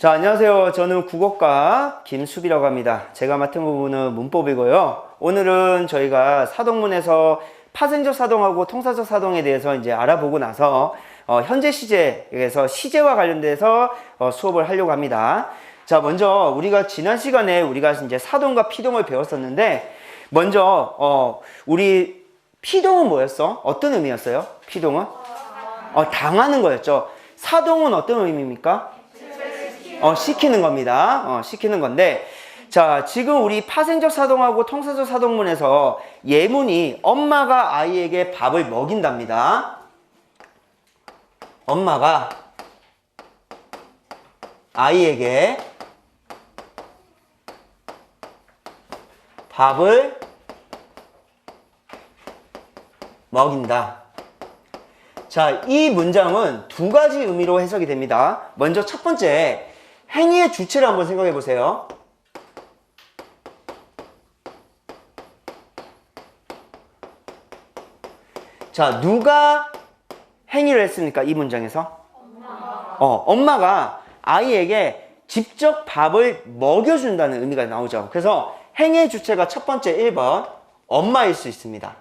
자, 안녕하세요. 저는 국어과 김수비라고 합니다. 제가 맡은 부분은 문법이고요. 오늘은 저희가 사동문에서 파생적 사동하고 통사적 사동에 대해서 이제 알아보고 나서 현재 시제에서 시제와 관련돼서 수업을 하려고 합니다. 자, 먼저 우리가 지난 시간에 우리가 이제 사동과 피동을 배웠었는데, 먼저 우리 피동은 뭐였어? 어떤 의미였어요? 피동은? 당하는 거였죠. 사동은 어떤 의미입니까? 시키는 겁니다. 시키는 건데, 자, 지금 우리 파생적 사동하고 통사적 사동문에서 예문이 엄마가 아이에게 밥을 먹인답니다. 엄마가 아이에게 밥을 먹인다. 자, 이 문장은 두 가지 의미로 해석이 됩니다. 먼저 첫 번째, 행위의 주체를 한번 생각해 보세요. 자, 누가 행위를 했습니까? 이 문장에서? 엄마가 아이에게 직접 밥을 먹여준다는 의미가 나오죠. 그래서 행위의 주체가 첫 번째 1번, 엄마일 수 있습니다.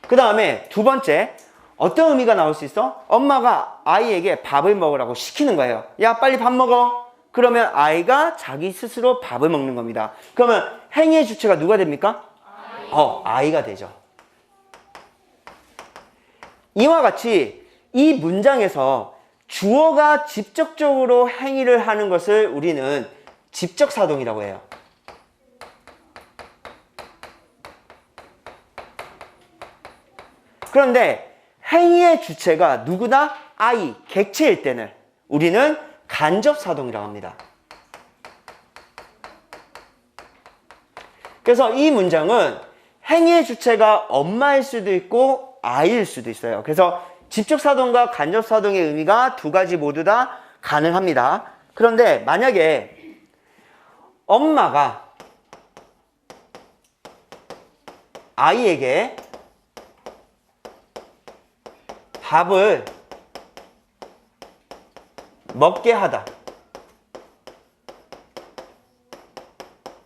그 다음에 두 번째, 어떤 의미가 나올 수 있어? 엄마가 아이에게 밥을 먹으라고 시키는 거예요. 야, 빨리 밥 먹어. 그러면 아이가 자기 스스로 밥을 먹는 겁니다. 그러면 행위의 주체가 누가 됩니까? 아이가 되죠. 이와 같이 이 문장에서 주어가 직접적으로 행위를 하는 것을 우리는 직접사동이라고 해요. 그런데 행위의 주체가 누구나 아이, 객체일 때는 우리는 간접사동이라고 합니다. 그래서 이 문장은 행위의 주체가 엄마일 수도 있고 아이일 수도 있어요. 그래서 직접사동과 간접사동의 의미가 두 가지 모두 다 가능합니다. 그런데 만약에 엄마가 아이에게 밥을 먹게 하다.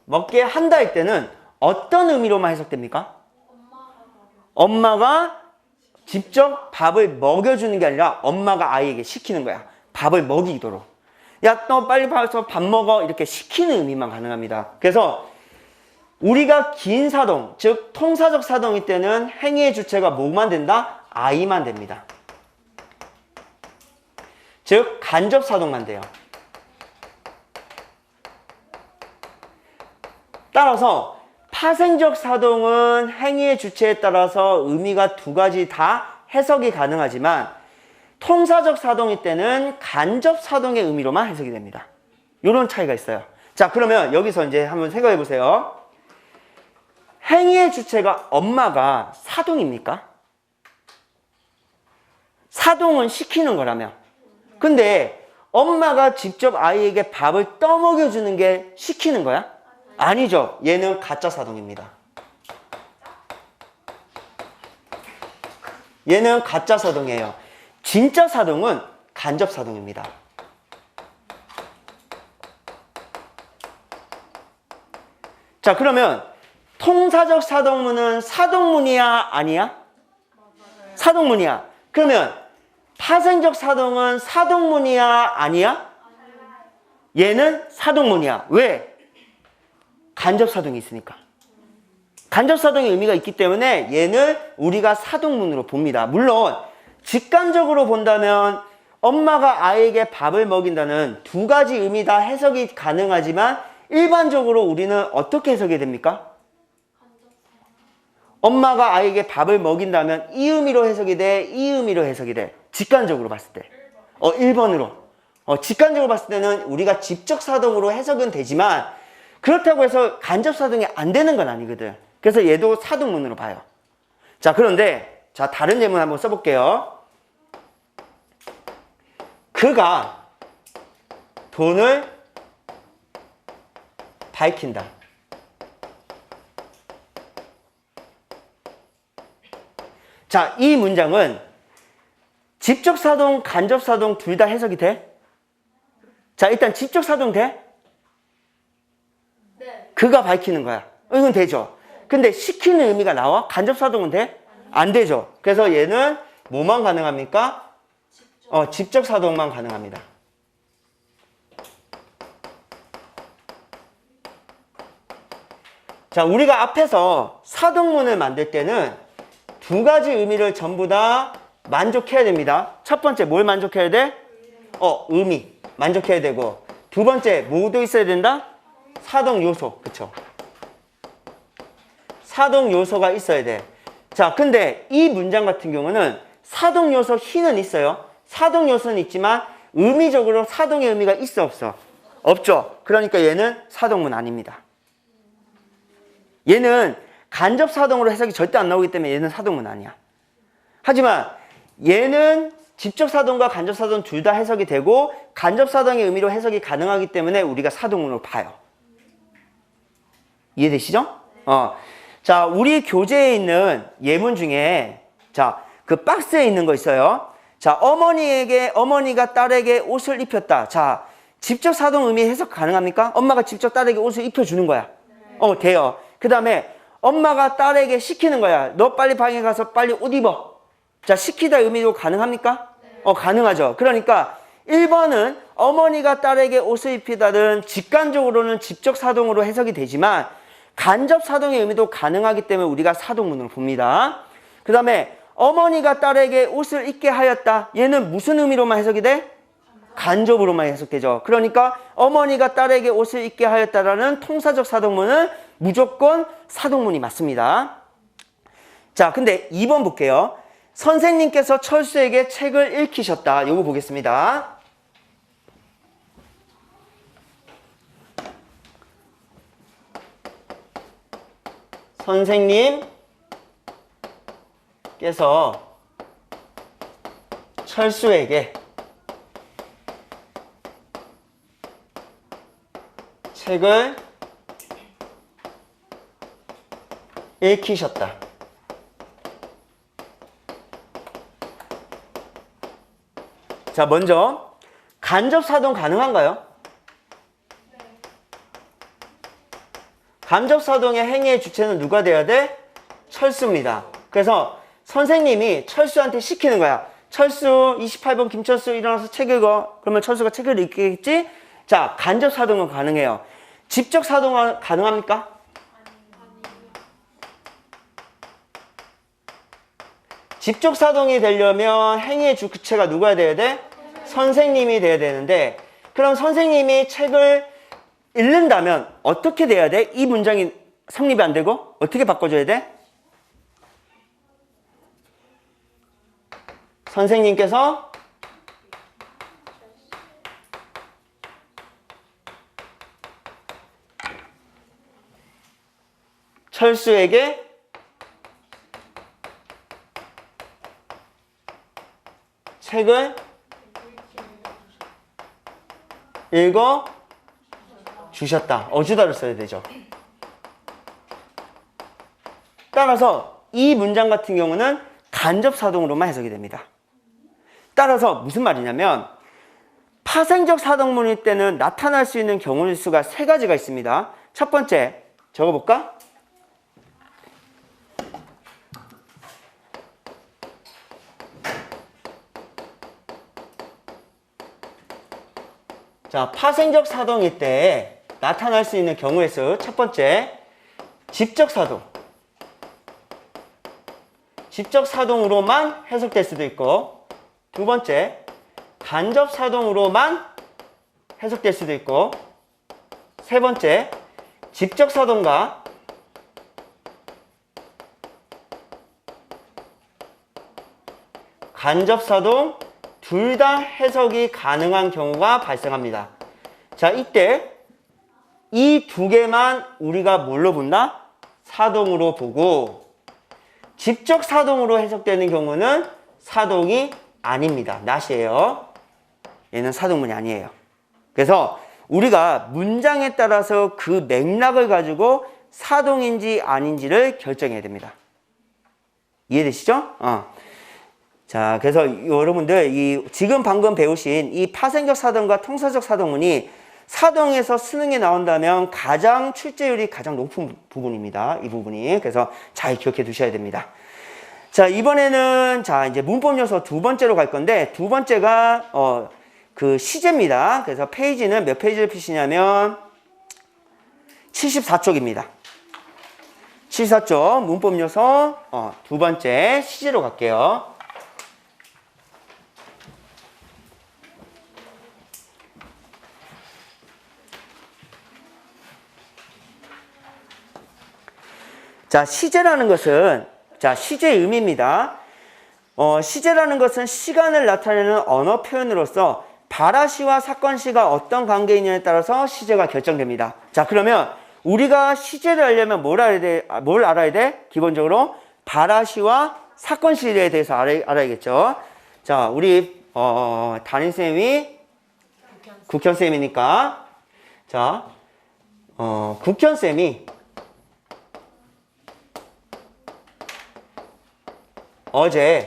먹게 한다 할 때는 어떤 의미로만 해석됩니까? 엄마가 직접 밥을 먹여주는 게 아니라 엄마가 아이에게 시키는 거야. 밥을 먹이도록. 야, 너 빨리 와서 밥 먹어. 이렇게 시키는 의미만 가능합니다. 그래서 우리가 긴 사동, 즉 통사적 사동일 때는 행위의 주체가 뭐만 된다? 아이만 됩니다. 즉 간접사동만 돼요. 따라서 파생적 사동은 행위의 주체에 따라서 의미가 두 가지 다 해석이 가능하지만 통사적 사동일 때는 간접사동의 의미로만 해석이 됩니다. 이런 차이가 있어요. 자, 그러면 여기서 이제 한번 생각해 보세요. 행위의 주체가 엄마가 사동입니까? 사동은 시키는 거라며. 근데 엄마가 직접 아이에게 밥을 떠먹여주는 게 시키는 거야? 아니죠. 얘는 가짜 사동입니다. 얘는 가짜 사동이에요. 진짜 사동은 간접 사동입니다. 자, 그러면 통사적 사동문은 사동문이야, 아니야? 사동문이야. 그러면 파생적 사동은 사동문이야, 아니야? 얘는 사동문이야. 왜? 간접사동이 있으니까. 간접사동의 의미가 있기 때문에 얘는 우리가 사동문으로 봅니다. 물론 직관적으로 본다면 엄마가 아이에게 밥을 먹인다는 두 가지 의미 다 해석이 가능하지만 일반적으로 우리는 어떻게 해석이 됩니까? 엄마가 아이에게 밥을 먹인다면 이 의미로 해석이 돼, 이 의미로 해석이 돼. 직관적으로 봤을 때. 1번으로. 직관적으로 봤을 때는 우리가 직접사동으로 해석은 되지만 그렇다고 해서 간접사동이 안 되는 건 아니거든. 그래서 얘도 사동문으로 봐요. 자, 그런데 자, 다른 예문 한번 써볼게요. 그가 돈을 밝힌다. 자, 이 문장은 직접사동, 간접사동 둘 다 해석이 돼? 자, 일단 직접 사동 돼? 네. 그가 밝히는 거야. 이건 되죠. 근데 시키는 의미가 나와? 간접 사동은 돼? 안 되죠. 그래서 얘는 뭐만 가능합니까? 직접 사동만 가능합니다. 자, 우리가 앞에서 사동문을 만들 때는 두 가지 의미를 전부 다 만족해야 됩니다. 첫 번째 뭘 만족해야 돼? 의미 만족해야 되고, 두 번째 뭐도 있어야 된다? 사동 요소. 그쵸? 사동 요소가 있어야 돼. 자, 근데 이 문장 같은 경우는 사동 요소 히는 있어요. 사동 요소는 있지만 의미적으로 사동의 의미가 있어 없어? 없죠. 그러니까 얘는 사동문 아닙니다. 얘는 간접 사동으로 해석이 절대 안 나오기 때문에 얘는 사동문 아니야. 하지만 얘는 직접 사동과 간접 사동 둘 다 해석이 되고 간접 사동의 의미로 해석이 가능하기 때문에 우리가 사동문으로 봐요. 이해되시죠? 자, 우리 교재에 있는 예문 중에 자, 그 박스에 있는 거 있어요. 자, 어머니가 딸에게 옷을 입혔다. 자, 직접 사동 의미 해석 가능합니까? 엄마가 직접 딸에게 옷을 입혀주는 거야. 돼요. 그 다음에 엄마가 딸에게 시키는 거야. 너 빨리 방에 가서 빨리 옷 입어. 자, 시키다 의미로 가능합니까? 가능하죠. 그러니까 1번은 어머니가 딸에게 옷을 입히다는 직관적으로는 직접 사동으로 해석이 되지만 간접 사동의 의미도 가능하기 때문에 우리가 사동문으로 봅니다. 그 다음에 어머니가 딸에게 옷을 입게 하였다. 얘는 무슨 의미로만 해석이 돼? 간접으로만 해석되죠. 그러니까 어머니가 딸에게 옷을 입게 하였다라는 통사적 사동문은 무조건 사동문이 맞습니다. 자, 근데 2번 볼게요. 선생님께서 철수에게 책을 읽히셨다. 요거 보겠습니다. 선생님께서 철수에게 책을 읽히셨다. 자, 먼저 간접 사동 가능한가요? 간접 사동의 행위의 주체는 누가 돼야 돼? 철수입니다. 그래서 선생님이 철수한테 시키는 거야. 철수 28번 김철수 일어나서 책 읽어. 그러면 철수가 책을 읽겠지? 자, 간접 사동은 가능해요. 직접 사동은 가능합니까? 직접 사동이 되려면 행위의 주체가 누가 돼야 돼? 선생님이 돼야 되는데, 그럼 선생님이 책을 읽는다면 어떻게 돼야 돼? 이 문장이 성립이 안 되고 어떻게 바꿔줘야 돼? 선생님께서 철수에게 책을 읽어 주셨다. 어주다를 써야 되죠. 따라서 이 문장 같은 경우는 간접 사동으로만 해석이 됩니다. 따라서 무슨 말이냐면 파생적 사동문일 때는 나타날 수 있는 경우의 수가 세 가지가 있습니다. 첫 번째 적어볼까? 자, 파생적 사동일 때 나타날 수 있는 경우의 수. 첫 번째, 직접 사동. 직접 사동으로만 해석될 수도 있고, 두 번째, 간접 사동으로만 해석될 수도 있고, 세 번째, 직접 사동과 간접 사동 둘 다 해석이 가능한 경우가 발생합니다. 자, 이때 이 두 개만 우리가 뭘로 본다? 사동으로 보고, 직접 사동으로 해석되는 경우는 사동이 아닙니다. 낫이에요. 얘는 사동문이 아니에요. 그래서 우리가 문장에 따라서 그 맥락을 가지고 사동인지 아닌지를 결정해야 됩니다. 이해되시죠? 자, 그래서 여러분들 지금 방금 배우신 이 파생적 사동과 통사적 사동문이 사동에서 수능에 나온다면 가장 출제율이 가장 높은 부분입니다. 이 부분이. 그래서 잘 기억해 두셔야 됩니다. 자, 이번에는 자, 이제 문법 요소 두 번째로 갈 건데 두 번째가 그 시제입니다. 그래서 페이지는 몇 페이지를 피시냐면 74쪽입니다. 74쪽 문법 요소 두 번째 시제로 갈게요. 자, 시제라는 것은, 자, 시제의 의미입니다. 시제라는 것은 시간을 나타내는 언어 표현으로서 발화시와 사건시가 어떤 관계에 있느냐에 따라서 시제가 결정됩니다. 자, 그러면 우리가 시제를 알려면 뭘 알아야 돼? 기본적으로 발화시와 사건시에 대해서 알아야겠죠. 자, 우리, 담임쌤이 국현쌤이니까, 자, 국현쌤이 어제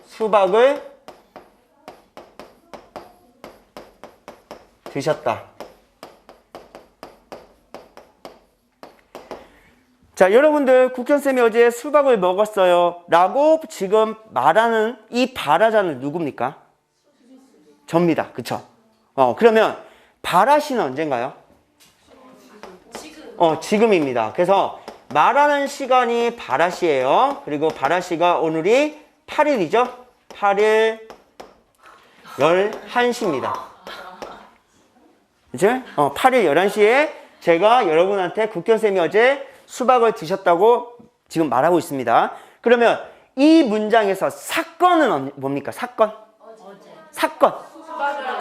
수박을 드셨다. 자, 여러분들 국현쌤이 어제 수박을 먹었어요 라고 지금 말하는 이 발화자는 누굽니까? 접니다. 그쵸? 그러면 발화시는 언젠가요? 지금입니다. 그래서 말하는 시간이 발화시예요. 그리고 발화시가 오늘이 8일이죠. 8일 11시입니다. 그죠? 8일 11시에 제가 여러분한테 국현쌤이 어제 수박을 드셨다고 지금 말하고 있습니다. 그러면 이 문장에서 사건은 뭡니까? 사건? 사건.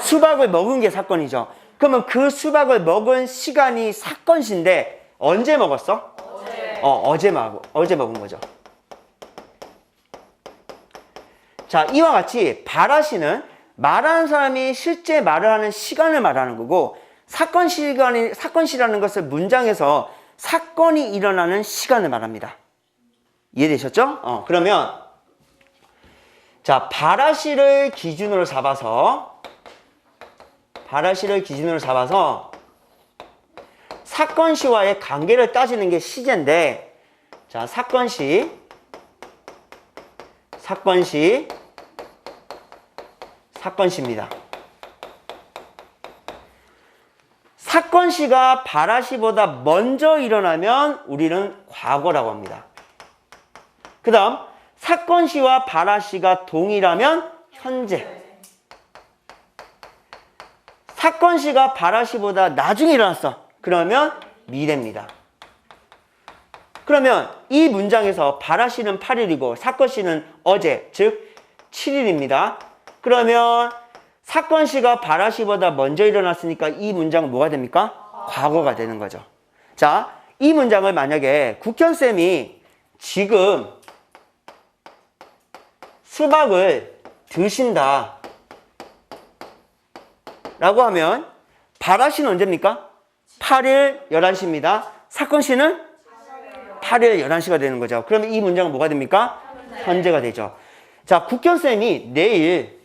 수박을 먹은 게 사건이죠. 그러면 그 수박을 먹은 시간이 사건시인데 언제 먹었어? 어제 먹은 거죠. 자, 이와 같이 발화시는 말하는 사람이 실제 말을 하는 시간을 말하는 거고 사건시라는 것을 문장에서 사건이 일어나는 시간을 말합니다. 이해되셨죠? 그러면 자, 발화시를 기준으로 잡아서 사건시와의 관계를 따지는 게 시제인데, 자, 사건시입니다. 사건시가 발화시보다 먼저 일어나면 우리는 과거라고 합니다. 그 다음 사건시와 발화시가 동일하면 현재. 사건시가 발화시보다 나중에 일어났어. 그러면 미래입니다. 그러면 이 문장에서 발화시는 8일이고 사건시는 어제, 즉 7일입니다. 그러면 사건시가 발화시보다 먼저 일어났으니까 이 문장은 뭐가 됩니까? 과거가 되는 거죠. 자, 이 문장을 만약에 국현쌤이 지금 수박을 드신다 라고 하면 발화시는 언제입니까? 8일 11시입니다. 사건시는 8일 11시가 되는 거죠. 그러면 이 문장은 뭐가 됩니까? 현재가 되죠. 자, 국현쌤이 내일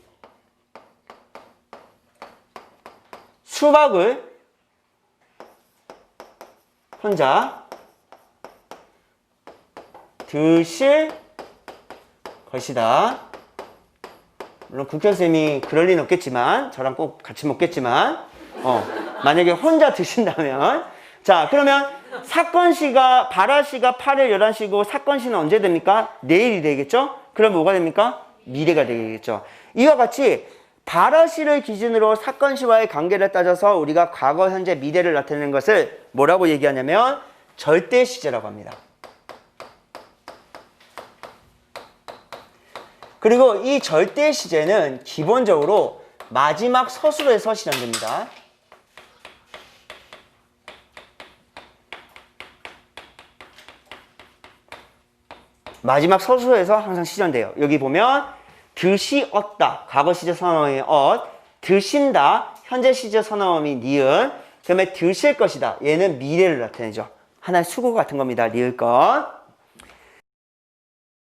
수박을 혼자 드실 것이다. 물론 국현쌤이 그럴 리는 없겠지만 저랑 꼭 같이 먹겠지만 만약에 혼자 드신다면 자, 그러면 사건시가 발화시가 8일 11시고 사건시는 언제 됩니까? 내일이 되겠죠? 그럼 뭐가 됩니까? 미래가 되겠죠. 이와 같이 발화시를 기준으로 사건시와의 관계를 따져서 우리가 과거, 현재, 미래를 나타내는 것을 뭐라고 얘기하냐면 절대시제라고 합니다. 그리고 이 절대시제는 기본적으로 마지막 서술에서 실현됩니다. 마지막 서술에서 항상 실현돼요. 여기 보면 드시었다, 과거 시제 선어음이 드신다, 현재 시제 선어음이 니은, 그 다음에 드실 것이다, 얘는 미래를 나타내죠. 하나의 수고 같은 겁니다. 리을 것.